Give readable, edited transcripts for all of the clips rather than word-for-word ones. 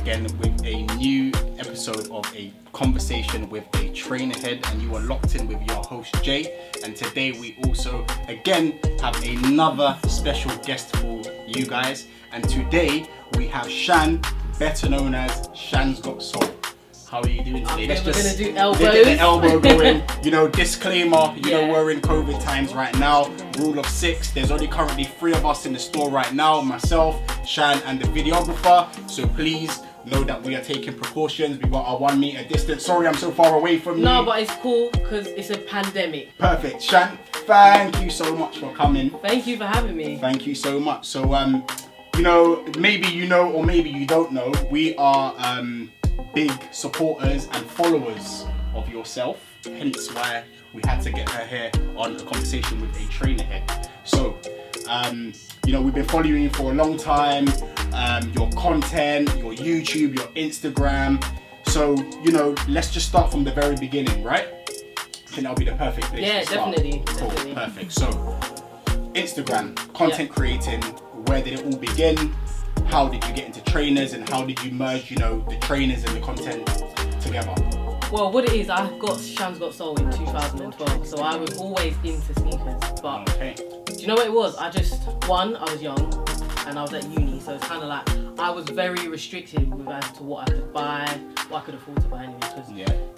again with a new episode of a conversation with a Trainerhead, and you are locked in with your host Jay. And today we also again have another special guest for you guys. And today we have Shan, better known as Shansgotsole. How are you doing today? Let's just do elbows. Get the elbow going. You know, disclaimer, you know, we're in COVID times right now. Rule of 6. There's only currently 3 of us in the store right now. Myself, Shan, and the videographer. So please know that we are taking precautions. We got our 1 meter distance. Sorry, I'm so far away from you. No, but it's cool because it's a pandemic. Perfect. Shan, thank you so much for coming. Thank you for having me. Thank you so much. So, you know, maybe you know or maybe you don't know, we are big supporters and followers of yourself, hence why we had to get her here on a conversation with a Trainerhead. So you know, we've been following you for a long time, your content, your YouTube, your Instagram. So, you know, let's just start from the very beginning, right? I think that'll be the perfect place to start. Definitely. Cool, perfect. So Instagram, content creating, where did it all begin? How did you get into trainers, and how did you merge, you know, the trainers and the content together? Well, what it is, I got Shansgotsole in 2012, so I was always into sneakers. But do you know what it was? I was young and I was at uni, so it's kind of like I was very restricted with as to what I could buy, what I could afford to buy anyway. Because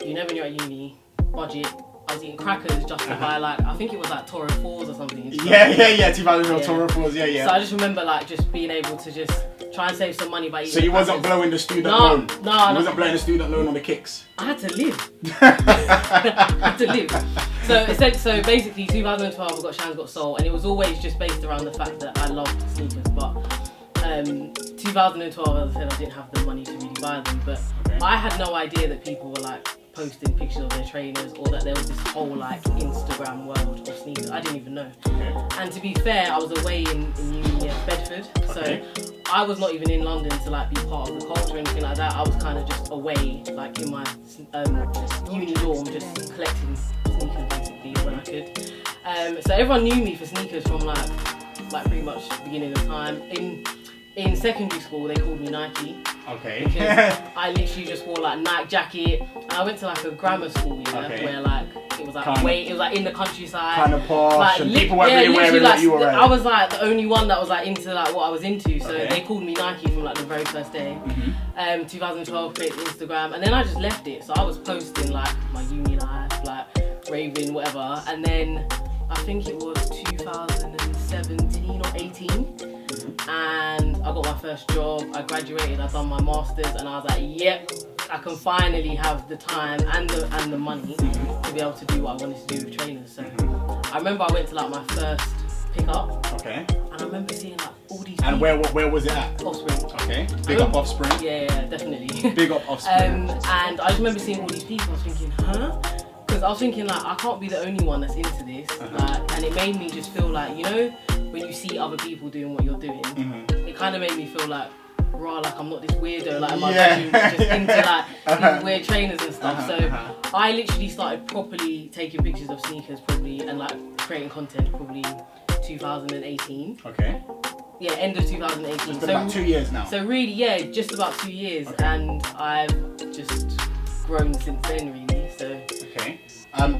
you know, when you're at uni, budget. I was eating crackers just to buy, like, I think it was like Toro 4s or something. 2012 Toro 4s, So I just remember like just being able to just try and save some money by eating. So you wasn't blowing the student loan? No. You wasn't blowing the student loan on the kicks? I had to live. I had to live. So basically 2012 I got Shansgotsole, and it was always just based around the fact that I loved sneakers. But 2012, as I said, I didn't have the money to really buy them. But I had no idea that people were like posting pictures of their trainers, or that there was this whole like Instagram world of sneakers. I didn't even know. And to be fair, I was away in uni at Bedford, so I was not even in London to like be part of the culture or anything like that. I was kind of just away, like in my uni dorm, just collecting sneakers basically when I could. So everyone knew me for sneakers from like pretty much the beginning of time. In secondary school, they called me Nike. Because I literally just wore like Nike jacket, and I went to like a grammar school, where like it was like in the countryside, kind of posh, like, and people weren't really wearing what you were wearing. I was like the only one that was like into like what I was into, so they called me Nike from like the very first day. 2012, created Instagram, and then I just left it. So I was posting like my uni life, like raving, whatever, and then I think it was 2017 or 18. And I got my first job, I graduated, I done my masters, and I was like, yep, I can finally have the time and the money to be able to do what I wanted to do with trainers. So I remember I went to like my first pickup, and I remember seeing like all these people. And where was it at? Offspring. Big up Offspring. Yeah, definitely. Big up Offspring. And I just remember seeing all these people, I was thinking, because I was thinking like, I can't be the only one that's into this, like, and it made me just feel like, you know, when you see other people doing what you're doing, it kind of made me feel like, like I'm not this weirdo, like my bedroom just into like these weird trainers and stuff. So I literally started properly taking pictures of sneakers and like creating content probably 2018. Yeah, end of 2018. It's been about 2 years now. So really, just about 2 years, and I've just grown since then, really. So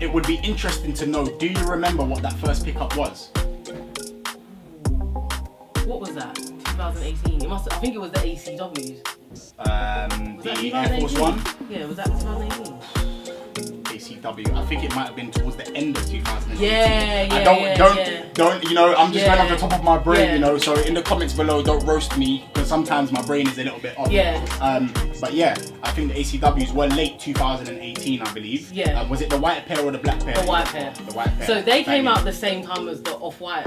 it would be interesting to know, do you remember what that first pickup was? What was that? 2018. I think it was the ACWs. The Air Force One? Yeah, was that 2018? ACW. I think it might have been towards the end of 2018. Don't. You know, I'm just going off the top of my brain. You know, so in the comments below, don't roast me, because sometimes my brain is a little bit off. But yeah, I think the ACWs were late 2018, I believe. Was it the white pair or the black pair? The white pair. The white pair. So they came out the same time as the off-white.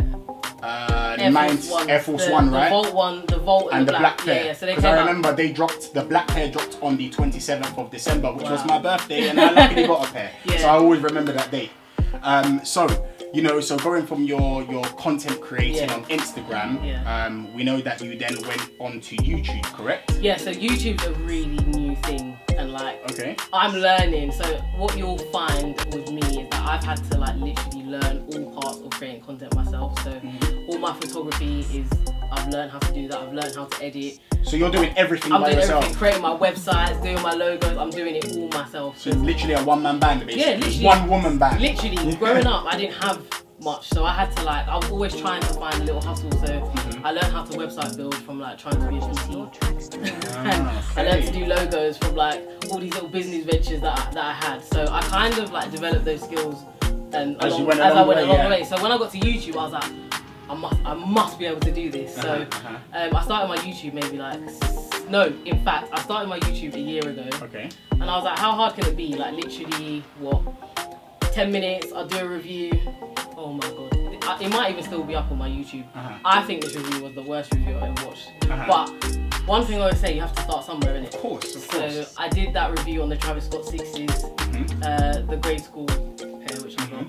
Air Force One, right? The Volt and the black pair. Yeah. So they came I remember the black pair dropped on the 27th of December, which was my birthday, and I luckily got a pair. So I always remember that date. So you know, so going from your content creating on Instagram, we know that you then went on to YouTube, correct? Yeah, so YouTube's a really new thing, and like I'm learning. So what you'll find with me is that I've had to like literally learn all parts of creating content myself. So all my photography is I've learned how to do that. I've learned how to edit. So you're doing everything by yourself? I'm doing everything, creating my websites, doing my logos, I'm doing it all myself. So it's literally a one-man band, basically? Yeah, literally. One-woman band? Literally, growing up, I didn't have much, so I had to I was always trying to find a little hustle, so I learned how to website build from trying to be a PT. And I learned to do logos from all these little business ventures that I had. So I kind of developed those skills as I went along the way. So when I got to YouTube, I was like, I must be able to do this. So I started my YouTube maybe in fact, I started my YouTube a year ago. Okay. And I was like, how hard can it be? Literally, 10 minutes, I'll do a review. Oh my god. It might even still be up on my YouTube. I think this review was the worst review I ever watched. But one thing I always say, you have to start somewhere, innit? Of course. So I did that review on the Travis Scott 60s, the grade school pair which I got.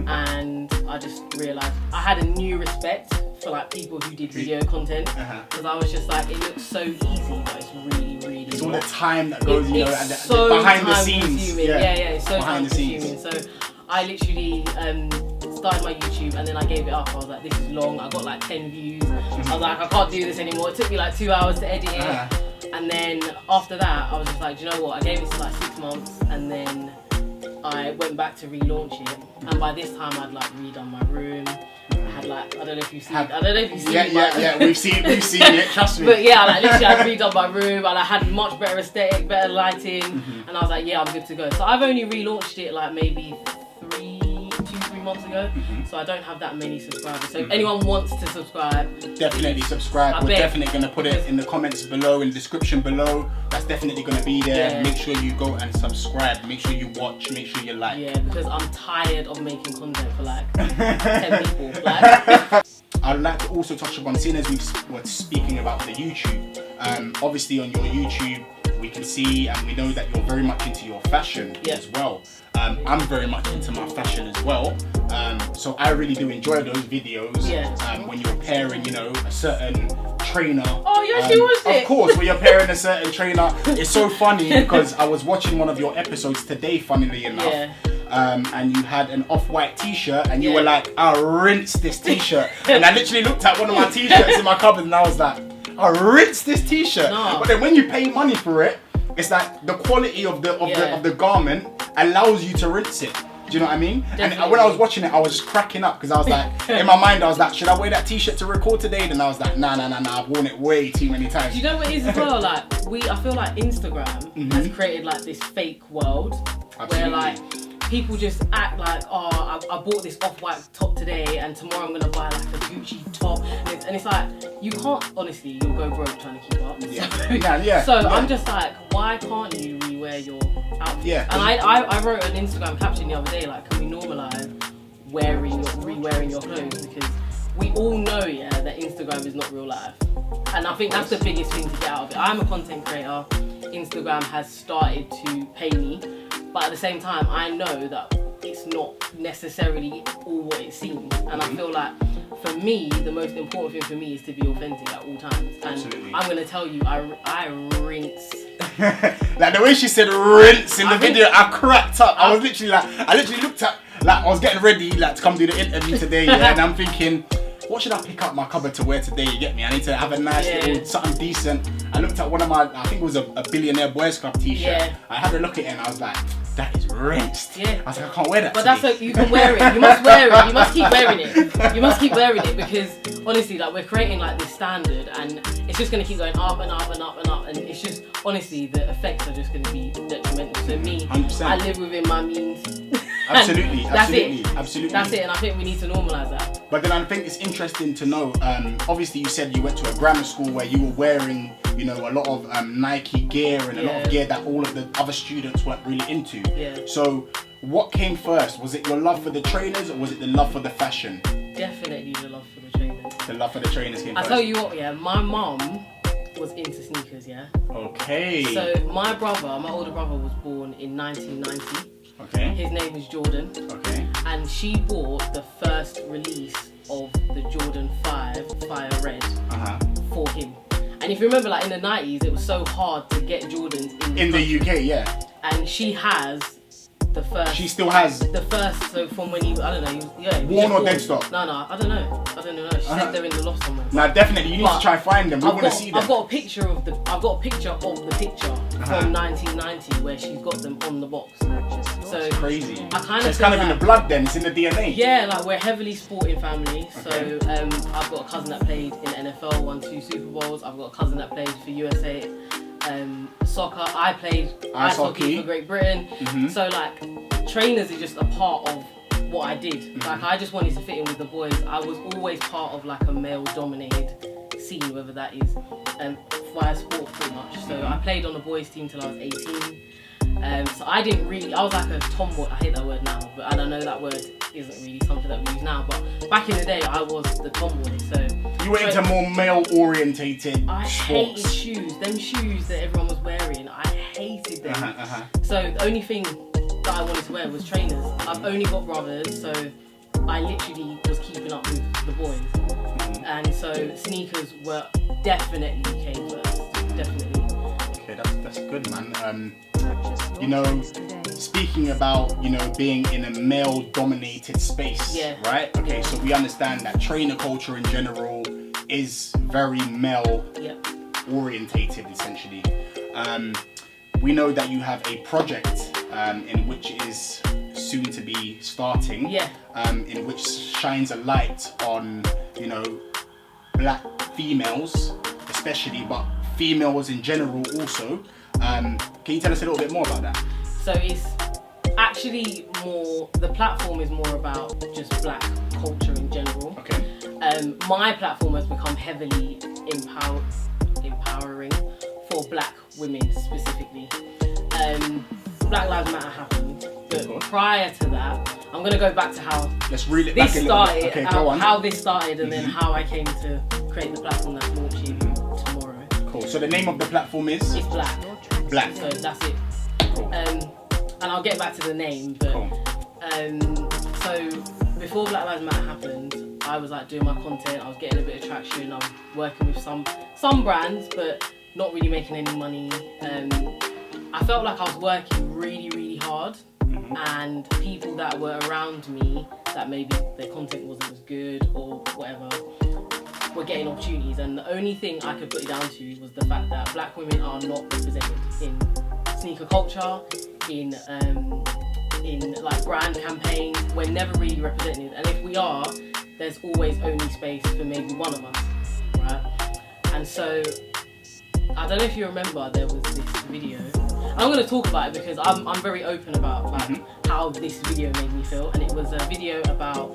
And I just realised I had a new respect for people who did video content, because I was just it looks so easy, but it's really, really it's all the time that goes, it's so behind the scenes. It's so time consuming. So I literally started my YouTube, and then I gave it up. I was like, this is long. I got 10 views. I was like, I can't do this anymore. It took me 2 hours to edit it. And then after that, I was just like, do you know what? I gave it to 6 months, and then I went back to relaunch it. And by this time, I'd redone my room. I had I don't know if you've seen it. Yeah, we've seen it, trust me. But yeah, literally I'd redone my room, and I had much better aesthetic, better lighting, and I was like, yeah, I'm good to go. So I've only relaunched it maybe 2-3 months ago, so I don't have that many subscribers. So if anyone wants to subscribe, definitely subscribe. We're definitely going to put it in the comments below, in the description below. That's definitely going to be there. Yeah. Make sure you go and subscribe. Make sure you watch. Make sure you like. Yeah, because I'm tired of making content for 10 people. I'd like to also touch upon, seeing as we were speaking about the YouTube, obviously on your YouTube we can see and we know that you're very much into your fashion as well. I'm very much into my fashion as well, so I really do enjoy those videos when you're pairing, a certain trainer. Oh, you actually watched it? Of course, when you're pairing a certain trainer. It's so funny because I was watching one of your episodes today, funnily enough, and you had an off-white t-shirt, and you were like, I'll rinse this t-shirt. And I literally looked at one of my t-shirts in my cupboard and I was like, I'll rinse this t-shirt. No. But then when you pay money for it, it's the quality of the garment allows you to rinse it. Do you know what I mean? Definitely. And when I was watching it, I was just cracking up because I was like, in my mind, I was like, should I wear that t-shirt to record today? Then I was like, nah, I've worn it way too many times. Do you know what it is as well? I feel like Instagram has created this fake world. Absolutely. Where people just act I bought this off-white top today and tomorrow I'm gonna buy a Gucci top, and it's you can't, honestly, you'll go broke trying to keep up. So I'm just why can't you rewear your outfit? Yeah. And I wrote an Instagram caption the other day can we normalise rewearing your clothes, because we all know that Instagram is not real life, and I think that's the biggest thing to get out of it. I'm a content creator. Instagram has started to pay me, but at the same time, I know that it's not necessarily all what it seems. And I feel for me, the most important thing for me is to be authentic at all times. And absolutely. I'm going to tell you, I rinse. The way she said rinse in the video, I cracked up. I was literally I literally looked at, I was getting ready to come do the interview today, and I'm thinking, what should I pick up my cupboard to wear today? You get me? I need to have a nice little something decent. I looked at one of my, I think it was a Billionaire Boys Club t-shirt. Yeah. I had a look at it and I was like, that is rinsed. Yeah. I was like, I can't wear that. But today. You can wear it. You must wear it. You must keep wearing it. You must keep wearing it, because honestly, we're creating this standard, and it's just gonna keep going up and up and up and up, and it's just, honestly, the effects are just gonna be detrimental. So me, 100%. I live within my means. Absolutely. That's it, and I think we need to normalise that. But then I think it's interesting to know, obviously you said you went to a grammar school where you were wearing, a lot of Nike gear and a lot of gear that all of the other students weren't really into. Yeah. So what came first? Was it your love for the trainers, or was it the love for the fashion? Definitely the love for the trainers. The love for the trainers came first. I tell you what, my mum was into sneakers, Okay. So my older brother was born in 1990. Okay. His name is Jordan. Okay. And she bought the first release of the Jordan 5 Fire Red for him. And if you remember, in the 90s, it was so hard to get Jordans in the UK, yeah. And she has the first. She still has. The first, so from when he, I don't know, he Worn or dead stock? No, I don't know. She said they're in the loft somewhere. Nah, definitely, you need to try find them. We want to see them. I've got a picture of the picture from 1990 where she's got them on the box. So it's crazy. It's kind of in the blood then. It's in the DNA. Yeah, like we're heavily sporting family. So I've got a cousin that played in the NFL, won 2 Super Bowls. I've got a cousin that played for USA soccer. I played ice hockey for Great Britain. So like trainers is just a part of what I did. Like I just wanted to fit in with the boys. I was always part of like a male dominated scene, whether that is via sport pretty much. So I played on the boys team till I was 18. So I was like a tomboy. I hate that word now, but I know that word isn't really something that we use now, but back in the day I was the tomboy. So you were into more male orientated I sports. hated shoes. Them shoes that everyone was wearing, I hated them. So the only thing that I wanted to wear was trainers. I've only got brothers, so I literally was keeping up with the boys. And so sneakers were definitely came first. Definitely. Okay, that's good, man. You know, speaking about, you know, being in a male dominated space, right? Okay, so we understand that trainer culture in general is very male orientated essentially. We know that you have a project in which is soon to be starting, in which shines a light on, you know, black females especially, but females in general also. Can you tell us a little bit more about that? So it's actually the platform is more about just black culture in general. Okay. My platform has become heavily empowering for black women specifically. Black Lives Matter happened, but prior to that, I'm going to go back to how this started. Okay, how this started, and then how I came to create the platform that's launching tomorrow. Cool. So the name of the platform is? It's Black. Black. So that's it. Cool. And I'll get back to the name, but so before Black Lives Matter happened, I was like doing my content. I was getting a bit of traction. I was working with some brands, but not really making any money. I felt like I was working really, really hard, and people that were around me that maybe their content wasn't as good or whatever were getting opportunities, and the only thing I could put it down to was the fact that black women are not represented in sneaker culture, in like brand campaigns. We're never really represented, and if we are, there's always only space for maybe one of us, right? And so I don't know if you remember, there was this video. I'm going to talk about it because I'm very open about like how this video made me feel, and it was a video about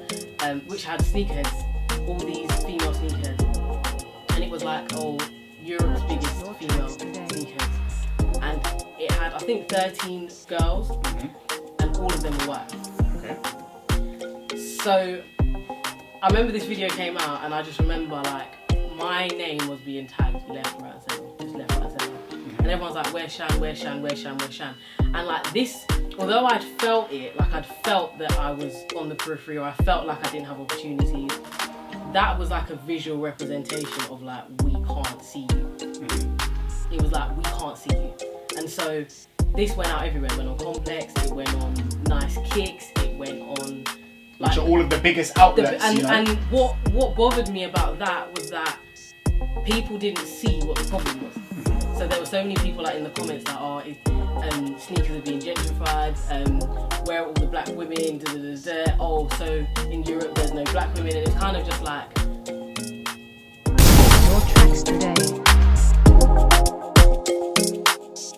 which had sneakerheads, all these female sneakerheads, and it was like, oh, Europe's biggest female sneakerheads, and it had I think 13 girls, and all of them were white. Okay. So I remember this video came out, and I just remember like my name was being tagged left, right, and centre, just left, right, and centre. And everyone's like, where's Shan, where's Shan, where's Shan, where's Shan? And like this, although I'd felt it, like I'd felt that I was on the periphery, or I felt like I didn't have opportunities, that was like a visual representation of like, we can't see you. It was like, we can't see you. And so this went out everywhere. It went on Complex, it went on Nice Kicks, it went on like, which are all of the biggest outlets, and what bothered me about that was that people didn't see what the problem was. So there were so many people like in the comments that sneakers are being gentrified, where are all the black women, oh, so in Europe there's no black women, and it's kind of just like,